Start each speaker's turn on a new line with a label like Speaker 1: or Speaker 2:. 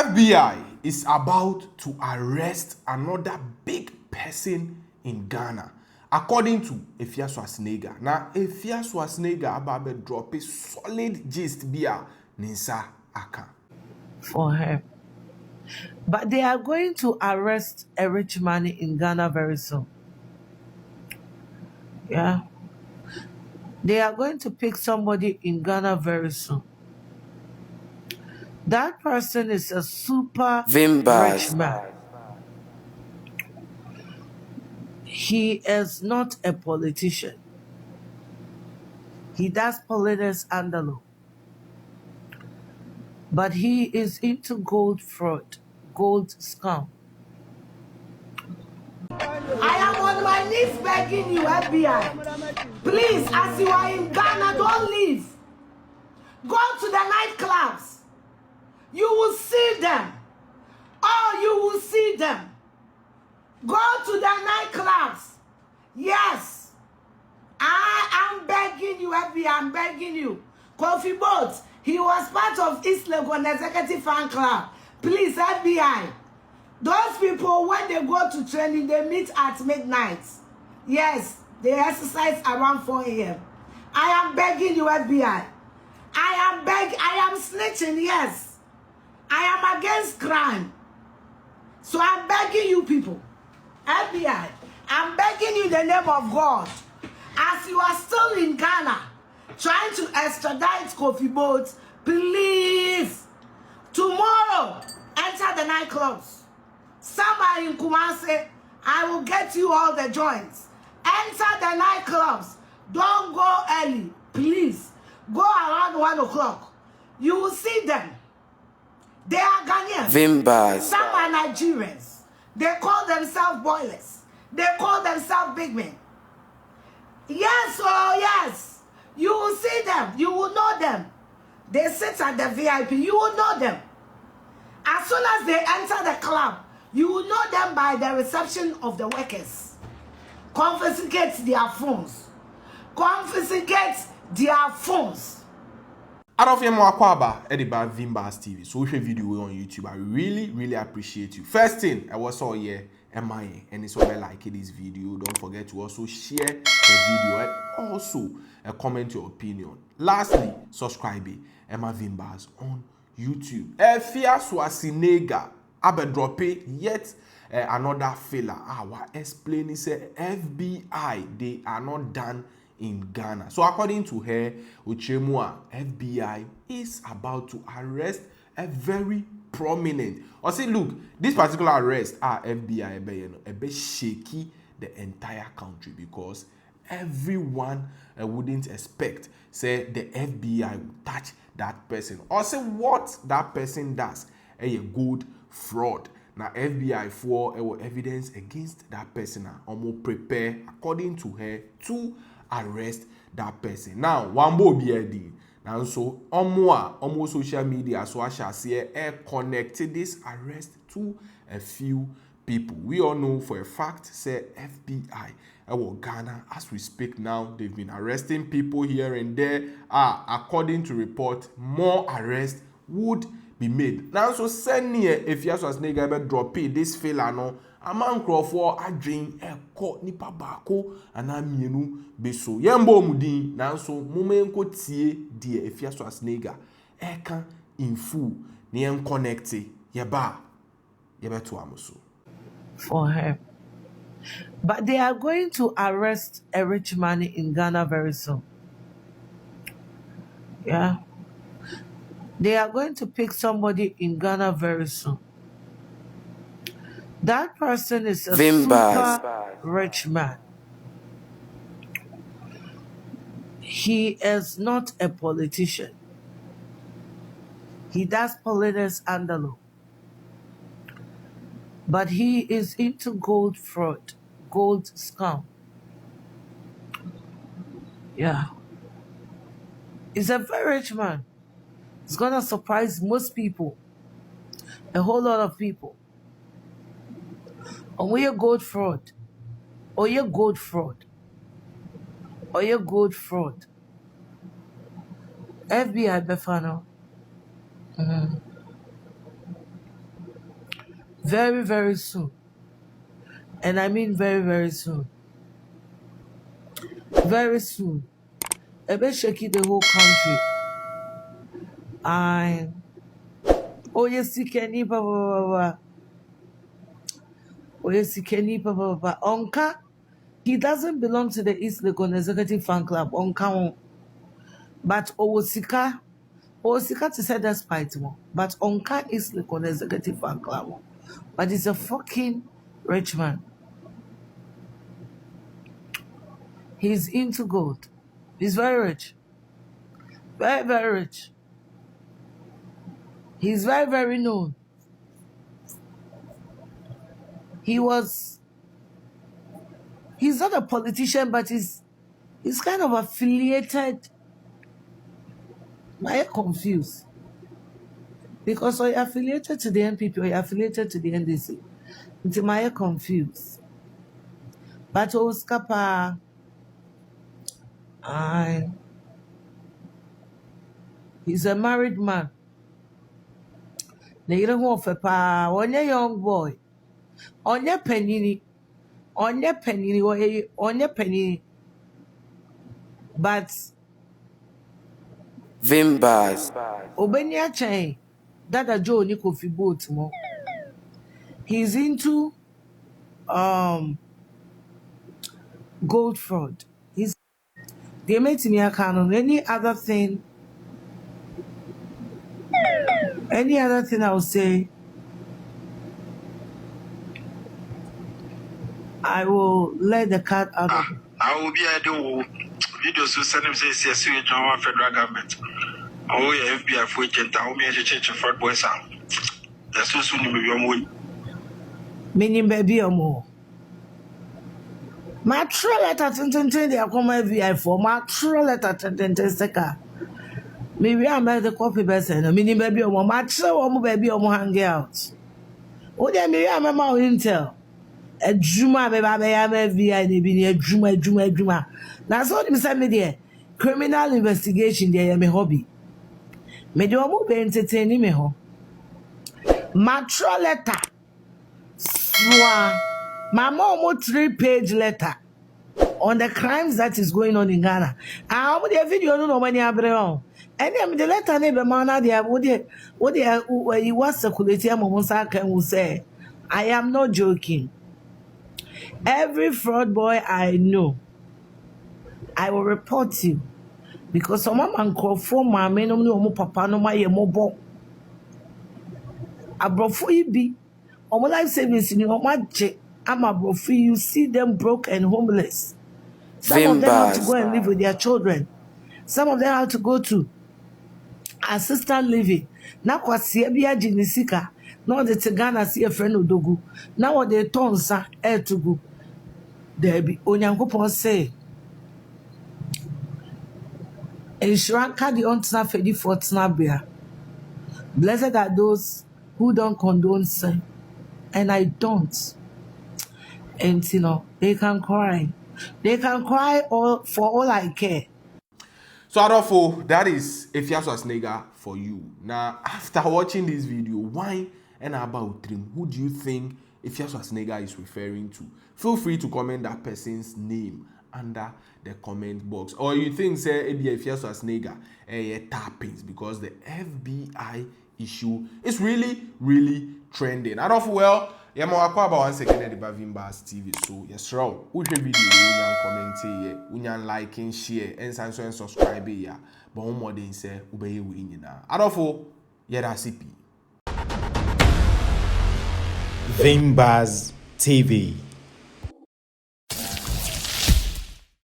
Speaker 1: FBI is about to arrest another big person in Ghana, according to Afia. Now, Afia about drop a solid gist via Ninsa Aka.
Speaker 2: For her. But they are going to arrest a rich man in Ghana very soon. Yeah. They are going to pick somebody in Ghana very soon. That person is a super rich man. He is not a politician. He does politics under. But he is into gold fraud, gold scam. I am on my knees begging you, FBI. Please, as you are in Ghana, don't leave. Go to the nightclubs. You will see them. Oh, you will see them. Go to the nightclubs. Yes. I am begging you, FBI. I'm begging you. Kofi Boat, he was part of East Legon Executive Fan Club. Please, FBI. Those people, when they go to training, they meet at midnight. Yes, they exercise around 4 a.m. I am begging you, FBI. I am snitching, yes. I am against crime. So I'm begging you people. FBI, I'm begging you in the name of God. As you are still in Ghana, trying to extradite Kofi Boat, please, tomorrow, enter the nightclubs. Some are in Kumasi. I will get you all the joints. Enter the nightclubs. Don't go early, please. Go around 1 o'clock. You will see them. They are Ghanaians. Some are Nigerians. They call themselves boilers. They call themselves big men. Yes, oh yes. You will see them. You will know them. They sit at the VIP. You will know them. As soon as they enter the club, you will know them by the reception of the workers. Confiscate their phones. Confiscate their phones.
Speaker 1: Afia Mwakwaba, Ediba Vimbas TV. So we video on YouTube. I really appreciate you. First thing, I was all here, MIA, and it's all like this video. Don't forget to also share the video and also comment your opinion. Lastly, subscribe Emma Vimbas on YouTube. EXP0SES abe drop yet another failure. Our explaining say FBI they are not done in Ghana. So according to her, Uchemua, FBI is about to arrest a very prominent. Or say, look, this particular arrest FBI a bit shaky the entire country because everyone wouldn't expect say the FBI would touch that person or say what that person does a good fraud. Now FBI for evidence against that person almost prepare according to her to arrest that person. Now one more BID. Now so almost social media so I shall say connected this arrest to a few people. We all know for a fact say FBI Ghana as we speak now they've been arresting people here and there. According to report more arrests would be made. Now so send near if EXP0SES drop this failure no among Crawford adwin ekọ nipa baako ana mienu beso yembo mudin na so momenko tie die EXP0SES eka in full ne en connect yeba to amuso
Speaker 2: For her. But they are going to arrest a rich man in Ghana very soon. Yeah. They are going to pick somebody in Ghana very soon. That person is a super rich man. He is not a politician. He does politics under. But he is into gold fraud, gold scam. Yeah. He's a very rich man. It's gonna surprise most people. A whole lot of people. Or your gold fraud. Or your gold fraud. Or your gold fraud. FBI Befano. very, very soon. And I mean very, very soon. Very soon. Ebe shaking the whole country. And oh yes, Kenny Papa. Oh yes, Kenny Papa. Onka, he doesn't belong to the East Legon Executive Fan Club. Onka, but Owosika to say that's fight more. But Onka East Legon Executive Fan Club. But he's a fucking rich man. He's into gold. He's very rich. Very, very rich. He's very, very known. He's not a politician, but he's kind of affiliated. I'm confused. Because you're affiliated to the NPP or you're affiliated to the NDC. Until I'm confused. But Oscar he's a married man. Onye young boy. Onye penini. But
Speaker 3: Vimbas.
Speaker 2: Obenya Chain, Dada Joe ni Kofi boat mo. He's into gold fraud. They made me a canon. Any other thing I would say, I will let the cat out of it.
Speaker 4: I will be able videos who send him says yes, you know, federal government. Oh, yeah, FBI for agent. I will be a church of fraud boys. That's so soon you may be on way.
Speaker 2: Meaning baby or more. My true letter to the Akoma VI for my true letter to Seka. Maybe I made the copy best and a mini baby or more. My true baby or more hang out. Oh, then maybe I'm a more intel. A Juma, baby, I'm a VI, a Juma. That's what you said me there. Criminal investigation, there, my hobby. Me do more be entertaining me ho. My true letter. Schwar. My mom 3-page letter on the crimes that is going on in Ghana. I would have video no money abreon. And then the letter neighbor man there would you was circulating Momonsa will say, I am not joking. Every fraud boy I know, I will report you. Because some man call for my men no papa no my mobile. Abrofu be on my life savings in your magic. I'm a brophy. You see them broke and homeless. Some of them have to go and live with their children. Some of them have to go to assistant living. Now, what Siabia Jinisika, now the Ghana see a friend of Dogu. Now, what they turn sa air to go. There be Onyanko say. Insurance card the on snap fedi for snabia. Blessed are those who don't condone sin. And I don't. And you know, they can cry. They can cry all for all I care.
Speaker 1: So Adolfo, that is EXP0SES for you. Now, after watching this video, why and about him, who do you think EXP0SES is referring to? Feel free to comment that person's name under the comment box. Or you think say EXP0SES tappings because the FBI issue is really trending. Adolfo, well, yeah, more about once again at the Vimbas TV. So yes, raw. Watch the video, unyan comment here, unyan like and share, and subscribe here. But one more than say, obey we na. Adolfo, yeah, that's CP.
Speaker 3: Vimbas TV.